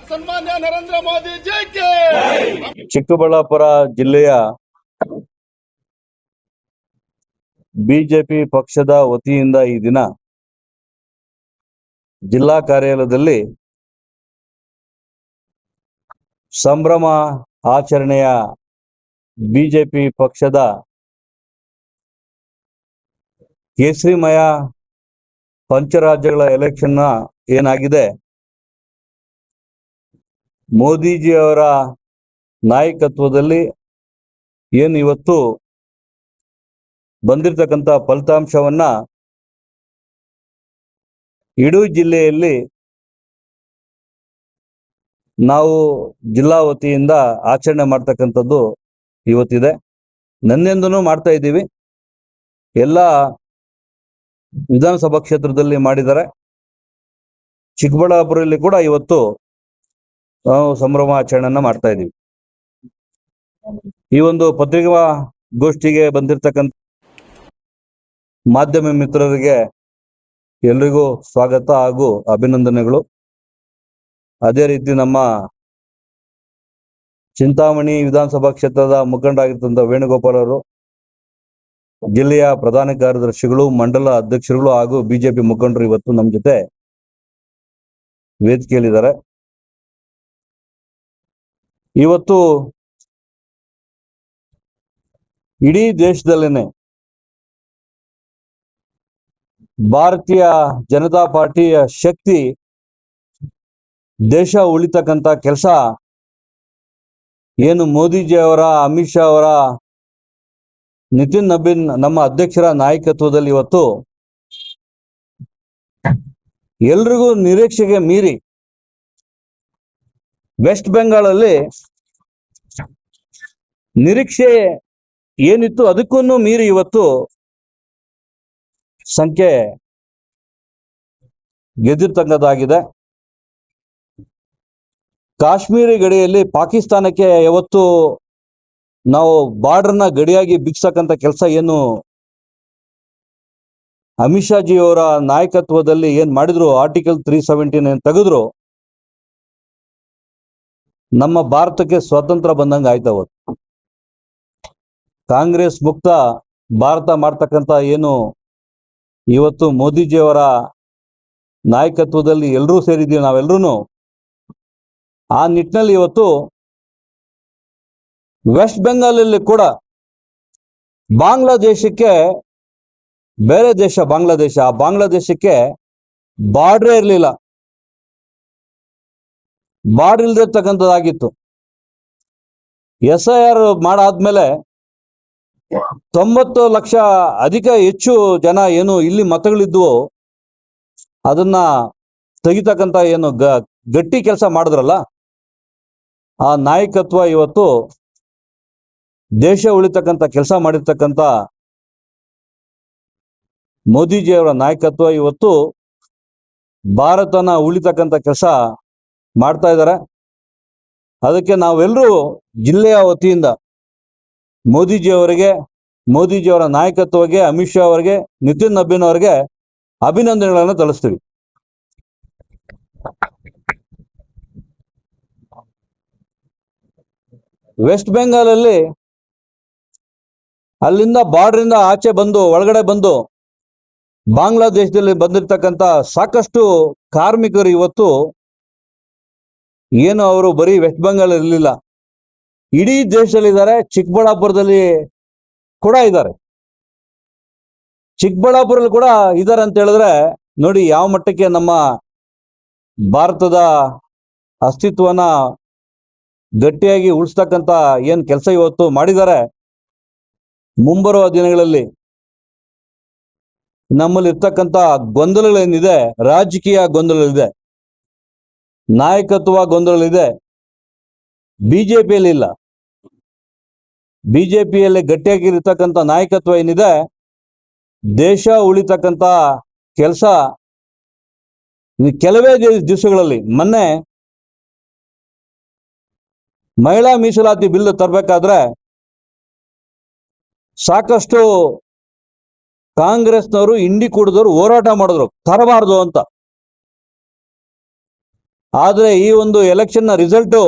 ಸನ್ಮಾನ್ಯ ನರೇಂದ್ರ ಮೋದಿ ಜೈ ಕೆ. ಚಿಕ್ಕಬಳ್ಳಾಪುರ ಜಿಲ್ಲೆಯ ಬಿಜೆಪಿ ಪಕ್ಷದ ವತಿಯಿಂದ ಈ ದಿನ ಜಿಲ್ಲಾ ಕಾರ್ಯಾಲಯದಲ್ಲಿ ಸಂಭ್ರಮ ಆಚರಣೆಯ ಬಿಜೆಪಿ ಪಕ್ಷದ ಕೇಸರಿಮಯ ಪಂಚರಾಜ್ಯಗಳ ಎಲೆಕ್ಷನ್ ಏನಾಗಿದೆ, ಮೋದಿಜಿಯವರ ನಾಯಕತ್ವದಲ್ಲಿ ಏನು ಇವತ್ತು ಬಂದಿರತಕ್ಕಂಥ ಫಲಿತಾಂಶವನ್ನ ಇಡೀ ಜಿಲ್ಲೆಯಲ್ಲಿ ನಾವು ಜಿಲ್ಲಾ ವತಿಯಿಂದ ಆಚರಣೆ ಮಾಡ್ತಕ್ಕಂಥದ್ದು ಇವತ್ತಿದೆ. ನನ್ನೆಂದೂ ಮಾಡ್ತಾ ಇದ್ದೀವಿ. ಎಲ್ಲ ವಿಧಾನಸಭಾ ಕ್ಷೇತ್ರದಲ್ಲಿ ಮಾಡಿದ್ದಾರೆ. ಚಿಕ್ಕಬಳ್ಳಾಪುರದಲ್ಲಿ ಕೂಡ ಇವತ್ತು ನಾವು ಸಂಭ್ರಮ ಆಚರಣೆಯನ್ನ ಮಾಡ್ತಾ ಇದ್ದೀವಿ. ಈ ಒಂದು ಪತ್ರಿಕಾ ಗೋಷ್ಠಿಗೆ ಬಂದಿರತಕ್ಕಂಥ ಮಾಧ್ಯಮ ಮಿತ್ರರಿಗೆ ಎಲ್ರಿಗೂ ಸ್ವಾಗತ ಹಾಗೂ ಅಭಿನಂದನೆಗಳು. ಅದೇ ರೀತಿ ನಮ್ಮ ಚಿಂತಾಮಣಿ ವಿಧಾನಸಭಾ ಕ್ಷೇತ್ರದ ಮುಖಂಡರಾಗಿರ್ತಕ್ಕಂಥ ವೇಣುಗೋಪಾಲ್ ಅವರು, ಜಿಲ್ಲೆಯ ಪ್ರಧಾನ ಕಾರ್ಯದರ್ಶಿಗಳು, ಮಂಡಲ ಅಧ್ಯಕ್ಷರುಗಳು ಹಾಗೂ ಬಿಜೆಪಿ ಮುಖಂಡರು ಇವತ್ತು ನಮ್ಮ ಜೊತೆ ವೇದಿಕೆಯಲ್ಲಿದ್ದಾರೆ. ಇವತ್ತು ಇಡೀ ದೇಶದಲ್ಲೇನೆ ಭಾರತೀಯ ಜನತಾ ಪಾರ್ಟಿಯ ಶಕ್ತಿ ದೇಶ ಉಳಿತಕ್ಕಂಥ ಕೆಲಸ ಏನು ಮೋದಿಜಿ ಅವರ, ಅಮಿತ್ ಶಾ ಅವರ, ನಿತಿನ್ ನಬೀನ್ ನಮ್ಮ ಅಧ್ಯಕ್ಷರ ನಾಯಕತ್ವದಲ್ಲಿ ಇವತ್ತು ಎಲ್ರಿಗೂ ನಿರೀಕ್ಷೆಗೆ ಮೀರಿ ವೆಸ್ಟ್ ಬೆಂಗಾಳಲ್ಲಿ ನಿರೀಕ್ಷೆ ಏನಿತ್ತು ಅದಕ್ಕೂ ಮೀರಿ ಇವತ್ತು ಸಂಖ್ಯೆ ಗೆದ್ದಿರ್ತಕ್ಕಂಥದ್ದಾಗಿದೆ. ಕಾಶ್ಮೀರಿ ಗಡಿಯಲ್ಲಿ ಪಾಕಿಸ್ತಾನಕ್ಕೆ ಯಾವತ್ತು ನಾವು ಬಾರ್ಡರ್ನ ಗಡಿಯಾಗಿ ಬಿಗಿಸತಕ್ಕಂಥ ಕೆಲಸ ಏನು ಅಮಿತ್ ಶಾ ಜಿ ಅವರ ನಾಯಕತ್ವದಲ್ಲಿ ಏನ್ ಮಾಡಿದ್ರು, ಆರ್ಟಿಕಲ್ 379 ತೆಗೆದ್ರು, ನಮ್ಮ ಭಾರತಕ್ಕೆ ಸ್ವಾತಂತ್ರ್ಯ ಬಂದಂಗೆ ಆಯ್ತವತ್ತು. ಕಾಂಗ್ರೆಸ್ ಮುಕ್ತ ಭಾರತ ಮಾಡ್ತಕ್ಕಂಥ ಏನು ಇವತ್ತು ಮೋದಿಜಿಯವರ ನಾಯಕತ್ವದಲ್ಲಿ ಎಲ್ಲರೂ ಸೇರಿದ್ದೀವಿ, ನಾವೆಲ್ಲರೂ ಆ ನಿಟ್ಟಿನಲ್ಲಿ ಇವತ್ತು ವೆಸ್ಟ್ ಬೆಂಗಾಲಲ್ಲಿ ಕೂಡ ಬಾಂಗ್ಲಾದೇಶಕ್ಕೆ, ಬೇರೆ ದೇಶ ಬಾಂಗ್ಲಾದೇಶ, ಆ ಬಾಂಗ್ಲಾದೇಶಕ್ಕೆ ಬಾರ್ಡ್ರೇ ಇರಲಿಲ್ಲ, ಬಾರ್ಡರ್ ಇಲ್ದಿರ್ತಕ್ಕಂಥದ್ದಾಗಿತ್ತು. SIR ಮಾಡಾದ್ಮೇಲೆ 90 ಲಕ್ಷ ಹೆಚ್ಚು ಜನ ಏನು ಇಲ್ಲಿ ಮತಗಳಿದ್ವು ಅದನ್ನ ತೆಗಿತಕ್ಕಂಥ ಏನು ಗಟ್ಟಿ ಕೆಲಸ ಮಾಡಿದ್ರಲ್ಲ, ಆ ನಾಯಕತ್ವ ಇವತ್ತು ದೇಶ ಉಳಿತಕ್ಕಂಥ ಕೆಲಸ ಮಾಡಿರ್ತಕ್ಕಂಥ ಮೋದಿಜಿಯವರ ನಾಯಕತ್ವ ಇವತ್ತು ಭಾರತನ ಉಳಿತಕ್ಕಂಥ ಕೆಲಸ ಮಾಡ್ತಾ ಇದ್ದಾರೆ. ಅದಕ್ಕೆ ನಾವೆಲ್ಲರೂ ಜಿಲ್ಲೆಯ ವತಿಯಿಂದ ಮೋದಿಜಿಯವರಿಗೆ, ಮೋದಿಜಿಯವರ ನಾಯಕತ್ವಕ್ಕೆ, ಅಮಿತ್ ಶಾ ಅವರಿಗೆ, ನಿತಿನ್ ನಬೀನ್ ಅವರಿಗೆ ಅಭಿನಂದನೆಗಳನ್ನು ತಿಳಿಸ್ತೀವಿ. ವೆಸ್ಟ್ ಬೆಂಗಾಲಲ್ಲಿ ಅಲ್ಲಿಂದ ಬಾರ್ಡರಿಂದ ಆಚೆ ಬಂದು ಒಳಗಡೆ ಬಂದು ಬಾಂಗ್ಲಾದೇಶದಲ್ಲಿ ಬಂದಿರತಕ್ಕಂಥ ಸಾಕಷ್ಟು ಕಾರ್ಮಿಕರು ಇವತ್ತು ಏನು ಅವರು ಬರೀ ವೆಸ್ಟ್ ಬೆಂಗಾಲ್ ಇರಲಿಲ್ಲ, ಇಡೀ ದೇಶದಲ್ಲಿದ್ದಾರೆ. ಚಿಕ್ಕಬಳ್ಳಾಪುರದಲ್ಲಿ ಕೂಡ ಇದ್ದಾರೆ. ಚಿಕ್ಕಬಳ್ಳಾಪುರದಲ್ಲಿ ಕೂಡ ಇದ್ದಾರೆ ಅಂತ ಹೇಳಿದ್ರೆ ನೋಡಿ ಯಾವ ಮಟ್ಟಕ್ಕೆ ನಮ್ಮ ಭಾರತದ ಅಸ್ತಿತ್ವನ ಗಟ್ಟಿಯಾಗಿ ಉಳಿಸ್ತಕ್ಕಂಥ ಏನ್ ಕೆಲಸ ಇವತ್ತು ಮಾಡಿದ್ದಾರೆ. ಮುಂಬರುವ ದಿನಗಳಲ್ಲಿ ನಮ್ಮಲ್ಲಿ ಇರ್ತಕ್ಕಂಥ ಗೊಂದಲಗಳೇನಿದೆ, ರಾಜಕೀಯ ಗೊಂದಲಗಳಿದೆ, ನಾಯಕತ್ವ ಗೊಂದಲಗಳಿದೆ, ಬಿಜೆಪಿಯಲ್ಲಿ ಇಲ್ಲ. ಬಿಜೆಪಿಯಲ್ಲಿ ಗಟ್ಟಿಯಾಗಿರ್ತಕ್ಕಂಥ ನಾಯಕತ್ವ ಏನಿದೆ, ದೇಶ ಉಳಿತಕ್ಕಂಥ ಕೆಲಸ ಕೆಲವೇ ದಿವಸಗಳಲ್ಲಿ, ಮೊನ್ನೆ ಮಹಿಳಾ ಮೀಸಲಾತಿ ಬಿಲ್ ತರಬೇಕಾದ್ರೆ ಸಾಕಷ್ಟು ಕಾಂಗ್ರೆಸ್ನವರು ಇಂಡಿ ಕುಡಿದವರು ಹೋರಾಟ ಮಾಡಿದ್ರು ತರಬಾರದು ಅಂತ. ಆದ್ರೆ ಈ ಒಂದು ಎಲೆಕ್ಷನ್ ನ ರಿಸಲ್ಟ್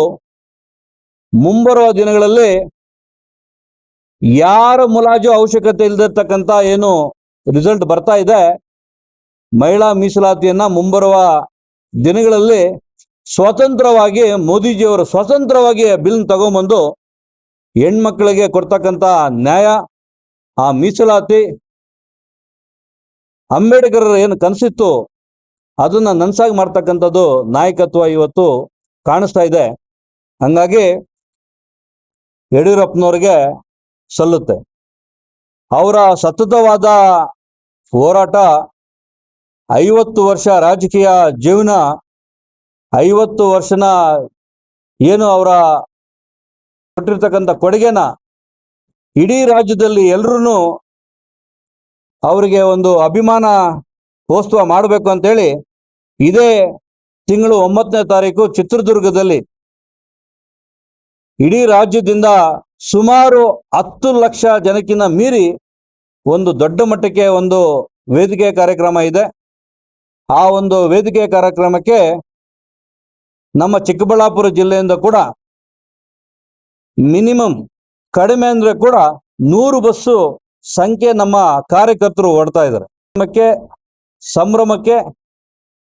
ಮುಂಬರುವ ದಿನಗಳಲ್ಲಿ ಯಾರ ಮುಲಾಜು ಅವಶ್ಯಕತೆ ಇಲ್ದಿರ್ತಕ್ಕಂಥ ಏನು ರಿಸಲ್ಟ್ ಬರ್ತಾ ಇದೆ, ಮಹಿಳಾ ಮೀಸಲಾತಿಯನ್ನ ಮುಂಬರುವ ದಿನಗಳಲ್ಲಿ ಸ್ವತಂತ್ರವಾಗಿ ಮೋದಿಜಿಯವರು ಸ್ವತಂತ್ರವಾಗಿ ಬಿಲ್ ತಗೊಂಬಂದು ಹೆಣ್ಮಕ್ಳಿಗೆ ಕೊಡ್ತಕ್ಕಂಥ ನ್ಯಾಯ, ಆ ಮೀಸಲಾತಿ, ಅಂಬೇಡ್ಕರ್ ಏನು ಕನಸಿತ್ತು ಅದನ್ನ ನನ್ಸಾಗಿ ಮಾಡ್ತಕ್ಕಂಥದ್ದು ನಾಯಕತ್ವ ಇವತ್ತು ಕಾಣಿಸ್ತಾ ಇದೆ. ಹಂಗಾಗಿ ಯಡಿಯೂರಪ್ಪನವ್ರಿಗೆ ಸಲ್ಲುತ್ತೆ. ಅವರ ಸತತವಾದ ಹೋರಾಟ 50 ವರ್ಷ ರಾಜಕೀಯ ಜೀವನ, 50 ವರ್ಷನ ಏನು ಅವರ ಕೊಟ್ಟಿರ್ತಕ್ಕಂಥ ಕೊಡುಗೆನ ಇಡೀ ರಾಜ್ಯದಲ್ಲಿ ಎಲ್ಲರೂ ಅವರಿಗೆ ಒಂದು ಅಭಿಮಾನ ಉತ್ಸವ ಮಾಡಬೇಕು ಅಂತೇಳಿ ಇದೇ ತಿಂಗಳು 9ನೇ ತಾರೀಕು ಚಿತ್ರದುರ್ಗದಲ್ಲಿ ಇಡೀ ರಾಜ್ಯದಿಂದ ಸುಮಾರು 10 ಲಕ್ಷ ಜನಕ್ಕಿಂತ ಮೀರಿ ಒಂದು ದೊಡ್ಡ ಮಟ್ಟಕ್ಕೆ ಒಂದು ವೇದಿಕೆ ಕಾರ್ಯಕ್ರಮ ಇದೆ. ಆ ಒಂದು ವೇದಿಕೆ ಕಾರ್ಯಕ್ರಮಕ್ಕೆ ನಮ್ಮ ಚಿಕ್ಕಬಳ್ಳಾಪುರ ಜಿಲ್ಲೆಯಿಂದ ಕೂಡ ಮಿನಿಮಮ್ ಕಡಿಮೆ ಅಂದ್ರೆ ಕೂಡ 100 ಬಸ್ಸು ಸಂಖ್ಯೆ ನಮ್ಮ ಕಾರ್ಯಕರ್ತರು ಓಡ್ತಾ ಇದ್ದಾರೆ. ಸಂಭ್ರಮಕ್ಕೆ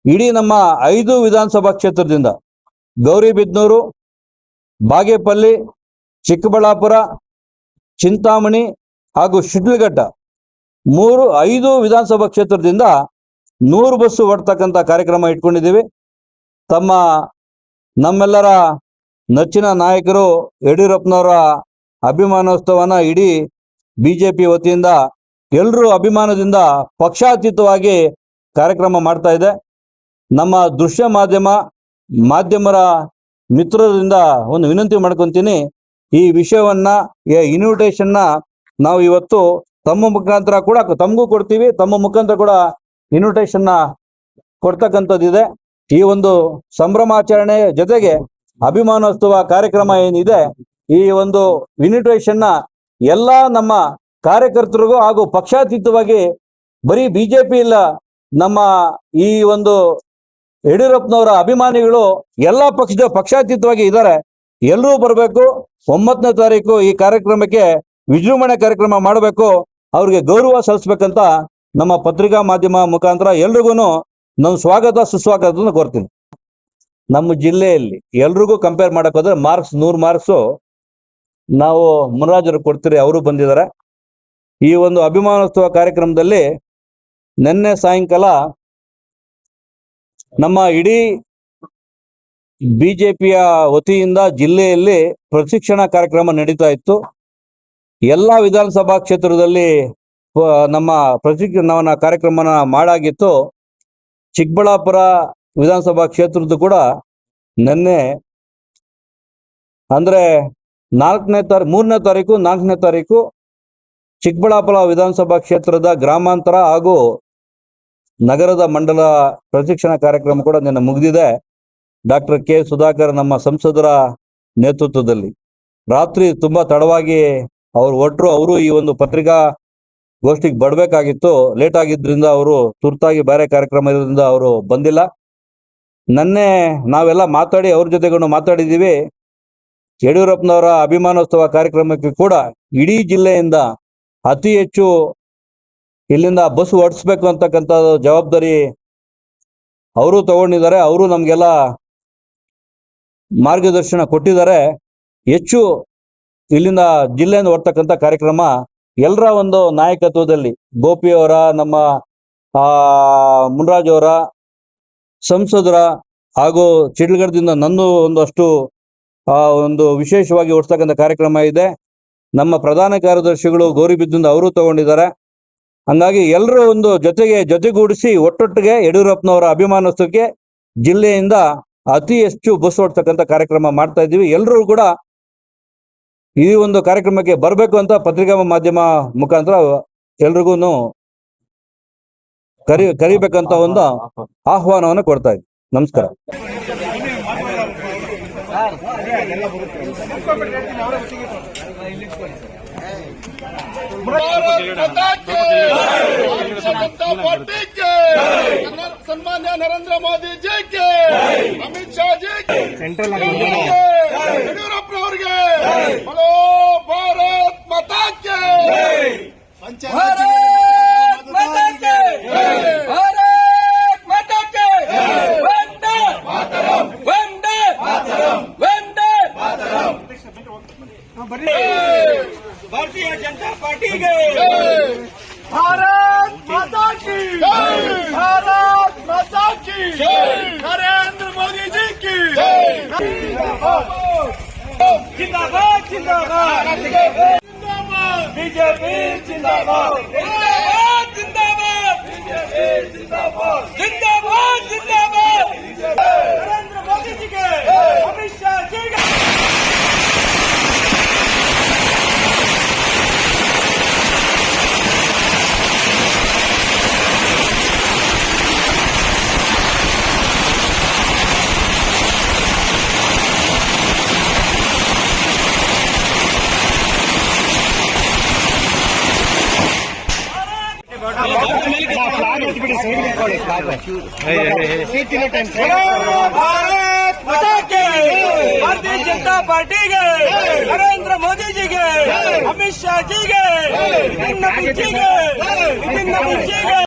ಇಡೀ ನಮ್ಮ 5 ವಿಧಾನಸಭಾ ಕ್ಷೇತ್ರದಿಂದ ಗೌರಿಬಿದನೂರು, ಬಾಗೇಪಲ್ಲಿ, ಚಿಕ್ಕಬಳ್ಳಾಪುರ, ಚಿಂತಾಮಣಿ ಹಾಗೂ ಶಿಡ್ಲಘಟ್ಟ 5 ವಿಧಾನಸಭಾ ಕ್ಷೇತ್ರದಿಂದ 100 ಬಸ್ಸು ಓಡ್ತಕ್ಕಂಥ ಕಾರ್ಯಕ್ರಮ ಇಟ್ಕೊಂಡಿದ್ದೀವಿ. ನಮ್ಮೆಲ್ಲರ ನೆಚ್ಚಿನ ನಾಯಕರು ಯಡಿಯೂರಪ್ಪನವರ ಅಭಿಮಾನೋತ್ಸವನ ಇಡೀ ಬಿಜೆಪಿ ವತಿಯಿಂದ ಎಲ್ಲರೂ ಅಭಿಮಾನದಿಂದ ಪಕ್ಷಾತೀತವಾಗಿ ಕಾರ್ಯಕ್ರಮ ಮಾಡ್ತಾ ಇದೆ. ನಮ್ಮ ದೃಶ್ಯ ಮಾಧ್ಯಮರ ಮಿತ್ರರಿಂದ ಒಂದು ವಿನಂತಿ ಮಾಡ್ಕೊಂತೀನಿ, ಈ ವಿಷಯವನ್ನ ಇನ್ವಿಟೇಷನ್ನ ನಾವು ಇವತ್ತು ತಮ್ಮ ಮುಖಾಂತರ ಕೂಡ ತಮಗೂ ಕೊಡ್ತೀವಿ, ತಮ್ಮ ಮುಖಾಂತರ ಕೂಡ ಇನ್ವಿಟೇಷನ್ನ ಕೊಡ್ತಕ್ಕಂಥದ್ದಿದೆ. ಈ ಒಂದು ಸಂಭ್ರಮಾಚರಣೆ ಜೊತೆಗೆ ಅಭಿಮಾನೋತ್ಸವ ಕಾರ್ಯಕ್ರಮ ಏನಿದೆ, ಈ ಒಂದು ಇನ್ವಿಟೇಷನ್ನ ಎಲ್ಲ ನಮ್ಮ ಕಾರ್ಯಕರ್ತರಿಗೂ ಹಾಗೂ ಪಕ್ಷಾತೀತವಾಗಿ ಬರೀ ಬಿಜೆಪಿ ಇಲ್ಲ, ನಮ್ಮ ಈ ಒಂದು ಯಡಿಯೂರಪ್ಪನವರ ಅಭಿಮಾನಿಗಳು ಎಲ್ಲ ಪಕ್ಷಾತೀತವಾಗಿ ಇದ್ದಾರೆ. ಎಲ್ಲರೂ ಬರಬೇಕು. 9ನೇ ತಾರೀಕು ಈ ಕಾರ್ಯಕ್ರಮಕ್ಕೆ ವಿಜೃಂಭಣೆ ಕಾರ್ಯಕ್ರಮ ಮಾಡಬೇಕು, ಅವ್ರಿಗೆ ಗೌರವ ಸಲ್ಲಿಸ್ಬೇಕಂತ ನಮ್ಮ ಪತ್ರಿಕಾ ಮಾಧ್ಯಮ ಮುಖಾಂತರ ಎಲ್ರಿಗೂ ನಾನು ಸ್ವಾಗತ ಸುಸ್ವಾಗತ ಕೋರ್ತೀನಿ. ನಮ್ಮ ಜಿಲ್ಲೆಯಲ್ಲಿ ಎಲ್ರಿಗೂ ಕಂಪೇರ್ ಮಾಡಕ್ ಹೋದ್ರೆ ಮಾರ್ಕ್ಸ್ 100 ಮಾರ್ಕ್ಸು ನಾವು ಮುನ್ರಾಜರು ಕೊಡ್ತೀರಿ, ಅವರು ಬಂದಿದ್ದಾರೆ. ಈ ಒಂದು ಅಭಿಮಾನೋತ್ಸವ ಕಾರ್ಯಕ್ರಮದಲ್ಲಿ ನಿನ್ನೆ ಸಾಯಂಕಾಲ ನಮ್ಮ ಇಡೀ ಬಿಜೆಪಿಯ ವತಿಯಿಂದ ಜಿಲ್ಲೆಯಲ್ಲಿ ಪ್ರಶಿಕ್ಷಣ ಕಾರ್ಯಕ್ರಮ ನಡೀತಾ ಇತ್ತು. ಎಲ್ಲ ವಿಧಾನಸಭಾ ಕ್ಷೇತ್ರದಲ್ಲಿ ನಮ್ಮ ಪ್ರಶಿಕ್ಷಣ ಕಾರ್ಯಕ್ರಮನ ಮಾಡಾಗಿತ್ತು. ಚಿಕ್ಕಬಳ್ಳಾಪುರ ವಿಧಾನಸಭಾ ಕ್ಷೇತ್ರದ್ದು ಕೂಡ ನಿನ್ನೆ ಅಂದ್ರೆ 3ನೇ ತಾರೀಕು 4ನೇ ತಾರೀಕು ಚಿಕ್ಕಬಳ್ಳಾಪುರ ವಿಧಾನಸಭಾ ಕ್ಷೇತ್ರದ ಗ್ರಾಮಾಂತರ ಹಾಗೂ ನಗರದ ಮಂಡಲ ಪ್ರಶಿಕ್ಷಣ ಕಾರ್ಯಕ್ರಮ ಕೂಡ ನಿನ್ನೆ ಮುಗಿದಿದೆ. ಡಾಕ್ಟರ್ ಕೆ ಸುಧಾಕರ್ ನಮ್ಮ ಸಂಸದರ ನೇತೃತ್ವದಲ್ಲಿ ರಾತ್ರಿ ತುಂಬಾ ತಡವಾಗಿ ಅವರು ಹೊರಟರು. ಅವರು ಈ ಒಂದು ಪತ್ರಿಕಾ ಗೋಷ್ಠಿಗೆ ಬರಬೇಕಾಗಿತ್ತು, ಲೇಟ್ ಆಗಿದ್ರಿಂದ ಅವರು ತುರ್ತಾಗಿ ಬೇರೆ ಕಾರ್ಯಕ್ರಮ ಇರೋದ್ರಿಂದ ಅವರು ಬಂದಿಲ್ಲ. ನನ್ನೆ ನಾವೆಲ್ಲ ಮಾತಾಡಿ ಅವ್ರ ಜೊತೆಗೂ ಮಾತಾಡಿದ್ದೀವಿ. ಯಡಿಯೂರಪ್ಪನವರ ಅಭಿಮಾನೋತ್ಸವ ಕಾರ್ಯಕ್ರಮಕ್ಕೆ ಕೂಡ ಇಡೀ ಜಿಲ್ಲೆಯಿಂದ ಅತಿ ಹೆಚ್ಚು ಇಲ್ಲಿಂದ ಬಸ್ ಓಡಿಸ್ಬೇಕು ಅಂತಕ್ಕಂಥ ಜವಾಬ್ದಾರಿ ಅವರು ತಗೊಂಡಿದ್ದಾರೆ. ಅವರು ನಮ್ಗೆಲ್ಲ ಮಾರ್ಗದರ್ಶನ ಕೊಟ್ಟಿದ್ದಾರೆ. ಹೆಚ್ಚು ಇಲ್ಲಿಂದ ಜಿಲ್ಲೆಯಿಂದ ಹೊರತಕ್ಕಂಥ ಕಾರ್ಯಕ್ರಮ ಎಲ್ಲರ ಒಂದು ನಾಯಕತ್ವದಲ್ಲಿ ಗೋಪಿಯವರ, ನಮ್ಮ ಮುನ್ರಾಜ್ ಅವರ, ಸಂಸದರ ಹಾಗೂ ಚಿಡ್ಲಘಟ್ಟದಿಂದ ನನ್ನ ಒಂದಷ್ಟು ಒಂದು ವಿಶೇಷವಾಗಿ ಓಡಿಸ್ತಕ್ಕಂಥ ಕಾರ್ಯಕ್ರಮ ಇದೆ. ನಮ್ಮ ಪ್ರಧಾನ ಕಾರ್ಯದರ್ಶಿಗಳು ಗೌರಿಬಿದನೂರಿಂದ ಅವರು ತಗೊಂಡಿದ್ದಾರೆ. ಹಂಗಾಗಿ ಎಲ್ಲರೂ ಒಂದು ಜೊತೆಗೂಡಿಸಿ ಒಟ್ಟೊಟ್ಟಿಗೆ ಯಡಿಯೂರಪ್ಪನವರ ಅಭಿಮಾನೋತ್ಸವಕ್ಕೆ ಜಿಲ್ಲೆಯಿಂದ ಅತಿ ಹೆಚ್ಚು ಬಸ್ ಓಡಿಸ್ತಕ್ಕಂಥ ಕಾರ್ಯಕ್ರಮ ಮಾಡ್ತಾ ಇದ್ದೀವಿ. ಎಲ್ಲರೂ ಕೂಡ ಈ ಒಂದು ಕಾರ್ಯಕ್ರಮಕ್ಕೆ ಬರಬೇಕು ಅಂತ ಪತ್ರಿಕಾ ಮಾಧ್ಯಮ ಮುಖಾಂತರ ಎಲ್ರಿಗೂ ಕರಿಬೇಕಂತ ಒಂದು ಆಹ್ವಾನವನ್ನು ಕೊಡ್ತಾ ಇದ್ದೀವಿ. ನಮಸ್ಕಾರ. ಸರ್ भारत माता के भारतीय जनता पार्टी के सन्मान्य नरेंद्र मोदी जी के अमित शाह जी के ಯಡಿಯೂರಪ್ಪನವರಿಗೆ बोलो भारत माता के भारत माता के भारत माता के वंदे मातरम वंदे मातरम वंदे मातरम भारतीय जनता पार्टी के भारत माता की भारत माता की नरेंद्र मोदी जी की जिंदाबाद जिंदाबाद बीजेपी जिंदाबाद जिंदाबाद जिंदाबाद बीजेपी जिंदाबाद जिंदाबाद जिंदाबाद नरेंद्र मोदी जी के अमित शाह जी के भारत माता के भारतीय जनता पार्टी के नरेंद्र मोदी जी के अमित शाह जी के नितिन नवीन जी के